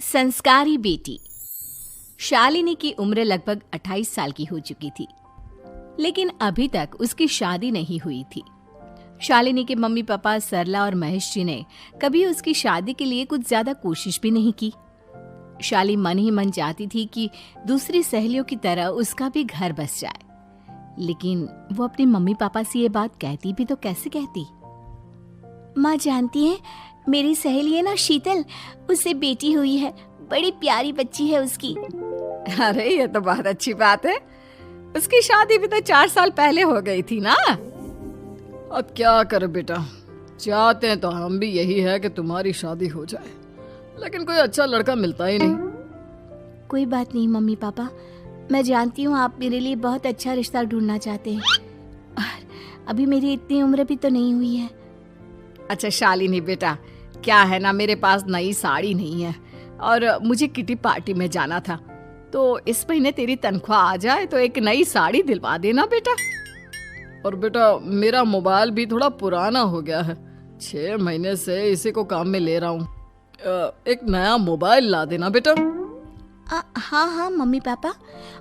संस्कारी बेटी। शालिनी की उम्र लगभग 28 साल की हो चुकी थी, लेकिन अभी तक उसकी शादी नहीं हुई थी। शालिनी के मम्मी पापा सरला और महेश जी ने कभी उसकी शादी के लिए कुछ ज्यादा कोशिश भी नहीं की। शाली मन ही मन चाहती थी कि दूसरी सहेलियों की तरह उसका भी घर बस जाए, लेकिन वो अपने मम्मी पापा से ये बात कहती भी तो कैसे कहती। माँ जानती है, मेरी सहेली है ना शीतल, उससे बेटी हुई है, बड़ी प्यारी बच्ची है उसकी। अरे ये तो बहुत अच्छी बात है। उसकी शादी भी तो 4 साल पहले हो गई थी ना। अब क्या करे बेटा, चाहते हैं तो हम भी यही है कि तुम्हारी शादी हो जाए, लेकिन कोई अच्छा लड़का मिलता ही नहीं। कोई बात नहीं मम्मी पापा, मैं जानती हूँ आप मेरे लिए बहुत अच्छा रिश्ता ढूंढना चाहते हैं, और अभी मेरी इतनी उम्र भी तो नहीं हुई है। अच्छा शालिनी बेटा, क्या है ना, मेरे पास नई साड़ी नहीं है और मुझे किटी पार्टी में जाना था, तो इस महीने तेरी तनख्वाह आ जाए तो एक नई साड़ी दिलवा देना बेटा। और बेटा मेरा मोबाइल भी थोड़ा पुराना हो गया है, 6 महीने से इसी को काम में ले रहा हूँ। एक नया मोबाइल ला देना बेटा। हाँ हाँ मम्मी पापा।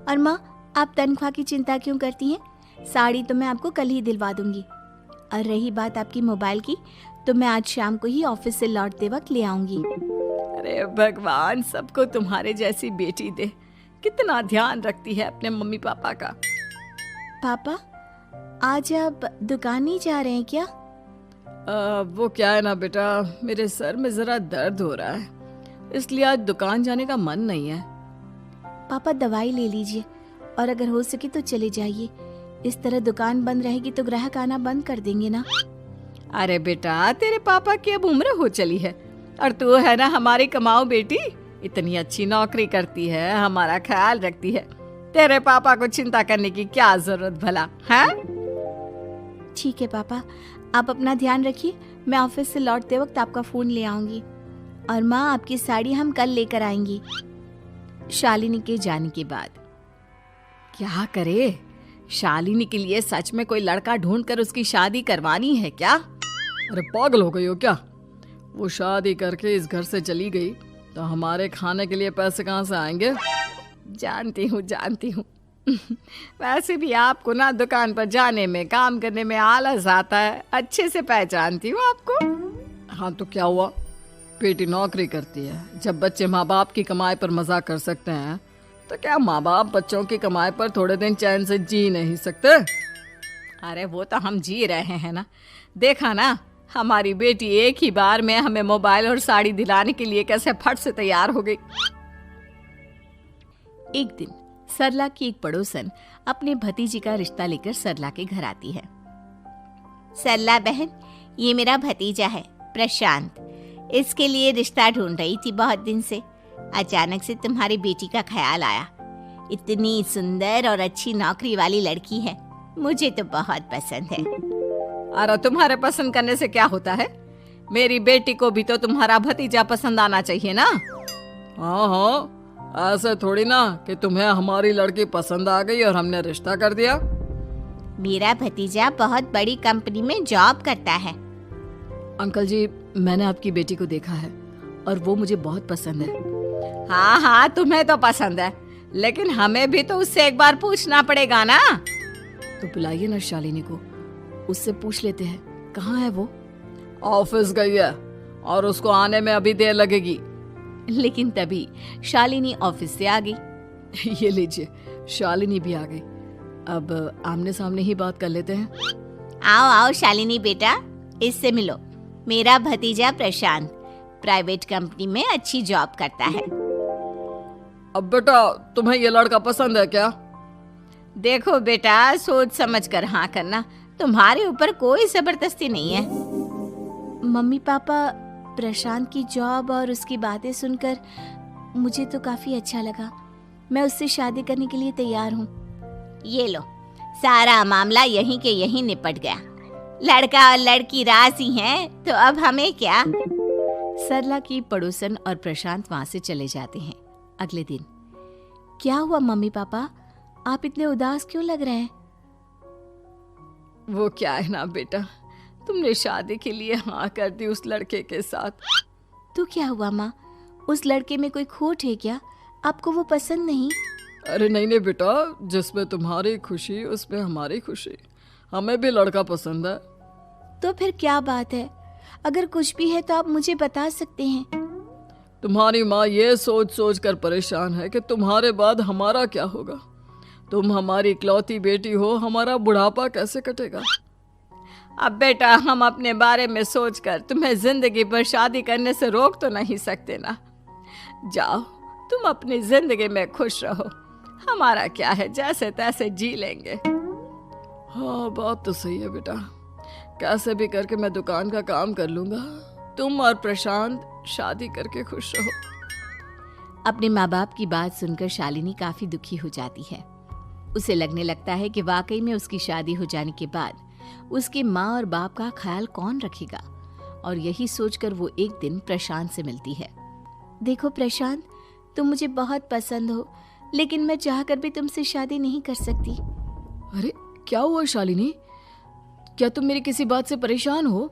और माँ, आप तनख्वाह की चिंता क्यों करती हैं? साड़ी तो मैं आपको कल ही दिलवा दूंगी। और रही बात आपकी मोबाइल की, तो मैं आज शाम को ही ऑफिस से लौटते वक्त ले आऊंगी। अरे भगवान सबको तुम्हारे जैसी बेटी दे, कितना ध्यान रखती है अपने मम्मी पापा का। पापा, आज आप दुकान नहीं जा रहे हैं क्या? वो क्या है ना बेटा, मेरे सर में जरा दर्द हो रहा है, इसलिए आज दुकान जाने का मन नहीं है। पापा दवाई ले लीजिए, और अगर हो सके तो चले जाइए। इस तरह दुकान बंद रहेगी तो ग्राहक आना बंद कर देंगे ना। अरे बेटा, तेरे पापा की अब उम्र हो चली है, और तू है ना हमारी कमाऊ बेटी, इतनी अच्छी नौकरी करती है, हमारा ख्याल रखती है, तेरे पापा को चिंता करने की क्या जरूरत भला है? ठीक है पापा, आप अपना ध्यान रखिए, मैं ऑफिस से लौटते वक्त आपका फोन ले आऊंगी। और माँ, आपकी साड़ी हम कल लेकर आएंगी। शालिनी के जाने के बाद क्या करे, शालिनी के लिए सच में कोई लड़का ढूंढकर उसकी शादी करवानी है क्या? अरे पागल हो गई हो क्या? वो शादी करके इस घर से चली गई तो हमारे खाने के लिए पैसे कहाँ से आएंगे? जानती हूँ वैसे भी आपको ना दुकान पर जाने में, काम करने में आलस आता है, अच्छे से पहचानती हूँ आपको। हाँ तो क्या हुआ, बेटी नौकरी करती है, जब बच्चे माँ बाप की कमाई पर मजाक कर सकते हैं, तो क्या माँ बाप बच्चों की कमाई पर थोड़े दिन चैन से जी नहीं सकते? अरे वो तो हम जी रहे हैं ना, देखा ना हमारी बेटी एक ही बार में हमें मोबाइल और साड़ी दिलाने के लिए कैसे फट से तैयार हो गई। एक दिन सरला की एक पड़ोसन अपने भतीजी का रिश्ता लेकर सरला के घर आती है। सरला बहन, ये मेरा भतीजा है प्रशांत, इसके लिए रिश्ता ढूंढ रही थी बहुत दिन से। अचानक से तुम्हारी बेटी का ख्याल आया, इतनी सुंदर और अच्छी नौकरी वाली लड़की है, मुझे तो बहुत पसंद है। अरे तुम्हारे पसंद करने से क्या होता है, मेरी बेटी को भी तो तुम्हारा भतीजा पसंद आना चाहिए ना। हाँ, ऐसे थोड़ी ना कि तुम्हें हमारी लड़की पसंद आ गई और हमने रिश्ता कर दिया। मेरा भतीजा बहुत बड़ी कंपनी में जॉब करता है। अंकल जी, मैंने आपकी बेटी को देखा है और वो मुझे बहुत पसंद है। हाँ, तुम्हें तो पसंद है, लेकिन हमें भी तो उससे एक बार पूछना पड़ेगा ना। तो बुलाइए ना शालिनी को, उससे पूछ लेते हैं कहाँ है वो। ऑफिस गई है और उसको आने में अभी देर लगेगी। लेकिन तभी शालिनी ऑफिस से आ गई। ये लीजिए, शालिनी भी आ गई, अब आमने सामने ही बात कर लेते हैं। आओ आओ शालिनी बेटा, इससे मिलो, मेरा भतीजा प्रशांत प्राइवेट कंपनी में अच्छी जॉब करता है। अब बेटा, तुम्हें ये लड़का पसंद है क्या? देखो बेटा, सोच समझ कर हाँ करना, तुम्हारे ऊपर कोई जबरदस्ती नहीं है। मम्मी पापा, प्रशांत की जॉब और उसकी बातें सुनकर मुझे तो काफी अच्छा लगा, मैं उससे शादी करने के लिए तैयार हूँ। ये लो, सारा मामला यहीं के यहीं निपट गया, लड़का और लड़की राजी हैं, तो अब हमें क्या। सरला की पड़ोसन और प्रशांत वहां से चले जाते हैं। अगले दिन, क्या हुआ मम्मी पापा, आप इतने उदास क्यों लग रहे हैं? वो क्या है ना बेटा, तुमने शादी के लिए हाँ कर दी उस लड़के के साथ। तो क्या हुआ माँ, उस लड़के में कोई खोट है क्या? आपको वो पसंद नहीं? अरे नहीं नहीं बेटा, जिसमें तुम्हारी खुशी उसमें हमारी खुशी। हमें भी लड़का पसंद है। तो फिर क्या बात है? अगर कुछ भी है तो आप मुझे बता सकते हैं। तुम्हारी माँ ये सोच सोच कर परेशान है कि तुम्हारे बाद हमारा क्या होगा। तुम हमारी इकलौती बेटी हो, हमारा बुढ़ापा कैसे कटेगा। अब बेटा, हम अपने बारे में सोचकर तुम्हें जिंदगी भर शादी करने से रोक तो नहीं सकते ना। जाओ, तुम अपनी जिंदगी में खुश रहो। हमारा क्या है, जैसे तैसे जी लेंगे। हाँ, बात तो सही है बेटा। कैसे भी करके मैं दुकान का काम कर लूंगा। तुम और प्रशांत शादी करके खुश रहो। अपने माँ बाप की बात सुनकर शालिनी काफी दुखी हो जाती है। उसे लगने लगता है कि वाकई में उसकी शादी हो जाने के बाद उसकी माँ और बाप का ख्याल कौन रखेगा। और यही सोचकर वो एक दिन प्रशांत से मिलती है। देखो प्रशांत, तुम मुझे बहुत पसंद हो, लेकिन मैं चाहकर भी तुमसे शादी नहीं कर सकती। अरे क्या हुआ शालिनी? क्या तुम मेरी किसी बात से परेशान हो?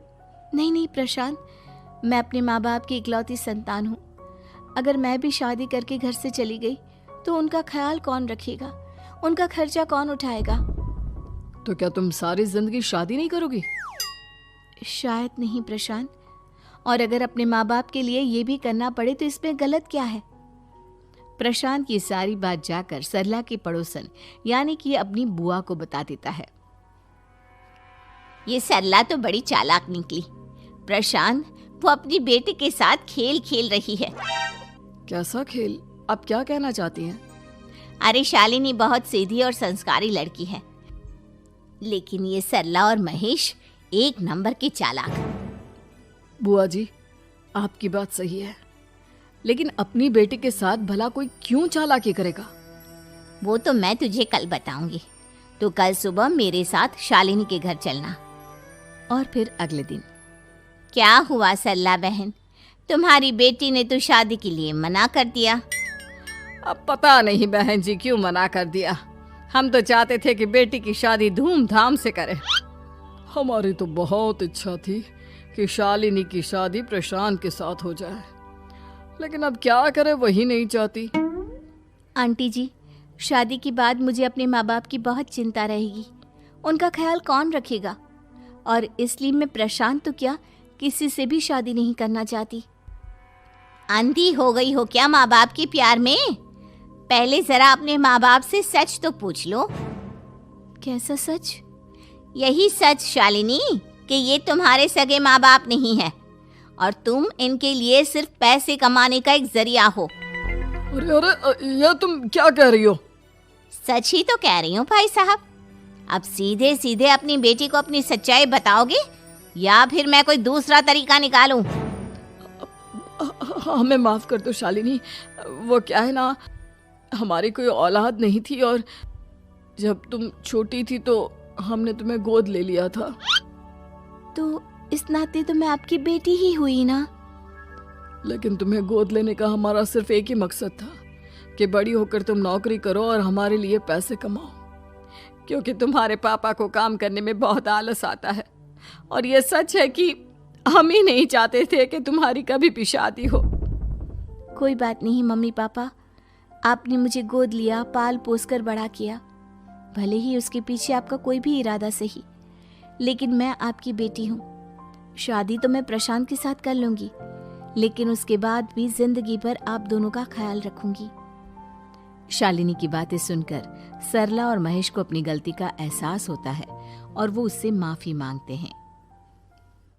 नहीं नहीं प्रशांत, मैं अपने माँ बाप की इकलौती संतान हूँ। अगर मैं भी शादी करके घर से चली गई तो उनका ख्याल कौन रखेगा, उनका खर्चा कौन उठाएगा। तो क्या तुम सारी जिंदगी शादी नहीं करोगी? शायद नहीं प्रशांत, और अगर अपने माँ बाप के लिए ये भी करना पड़े तो इसमें गलत क्या है। प्रशांत की सारी बात जाकर सरला की पड़ोसन यानी कि अपनी बुआ को बता देता है। ये सरला तो बड़ी चालाक निकली। प्रशांत, वो अपनी बेटी के साथ खेल खेल रही है। कैसा खेल? आप क्या कहना चाहती हैं? अरे शालिनी बहुत सीधी और संस्कारी लड़की है, लेकिन ये सरला और महेश एक नंबर के चालाक। बुआ जी, आपकी बात सही है, लेकिन अपनी बेटी के साथ भला कोई क्यों चालाकी करेगा? वो तो मैं तुझे कल बताऊंगी। तो कल सुबह मेरे साथ शालिनी के घर चलना। और फिर अगले दिन। क्या हुआ सरला बहन, तुम्हारी बेटी ने तो शादी के लिए मना कर दिया। अब पता नहीं बहन जी क्यों मना कर दिया। हम तो चाहते थे कि बेटी की शादी धूमधाम से करें। हमारी तो बहुत इच्छा थी कि शालिनी की शादी प्रशांत के साथ हो जाए, लेकिन अब क्या करें, वही नहीं चाहती। आंटी जी, शादी के बाद मुझे अपने माँ बाप की बहुत चिंता रहेगी। उनका ख्याल कौन रखेगा, और इसलिए मैं प्रशांत तो क्या, किसी से भी शादी नहीं करना चाहती। अंधी हो गई हो क्या माँ बाप के प्यार में? पहले जरा अपने माँ बाप से सच तो पूछ लो। कैसा सच? यही सच शालिनी, कि ये तुम्हारे सगे माँ बाप नहीं है और तुम इनके लिए सिर्फ पैसे कमाने का एक जरिया हो। अरे अरे, ये तुम क्या कह रही हो? सच ही तो कह रही हूँ भाई साहब। अब सीधे सीधे अपनी बेटी को अपनी सच्चाई बताओगे या फिर मैं कोई दूसरा तरीका निकालूं? हमें माफ कर दो शालिनी। वो क्या है ना, हमारी कोई औलाद नहीं थी और जब तुम छोटी थी तो हमने तुम्हें गोद ले लिया था। तो इस नाते तो मैं आपकी बेटी ही हुई ना। लेकिन तुम्हें गोद लेने का हमारा सिर्फ एक ही मकसद था कि बड़ी होकर तुम नौकरी करो और हमारे लिए पैसे कमाओ, क्योंकि तुम्हारे पापा को काम करने में बहुत आलस आता है। और ये सच है कि हम ही नहीं चाहते थे कि तुम्हारी कभी भी शादी हो। कोई बात नहीं मम्मी पापा, आपने मुझे गोद लिया, पाल पोस कर बड़ा किया। भले ही उसके पीछे आपका कोई भी इरादा सही, लेकिन मैं आपकी बेटी हूँ। शादी तो मैं प्रशांत के साथ कर लूंगी, लेकिन उसके बाद भी जिंदगी भर आप दोनों का ख्याल रखूंगी। शालिनी की बातें सुनकर सरला और महेश को अपनी गलती का एहसास होता है और वो उससे माफी मांगते हैं।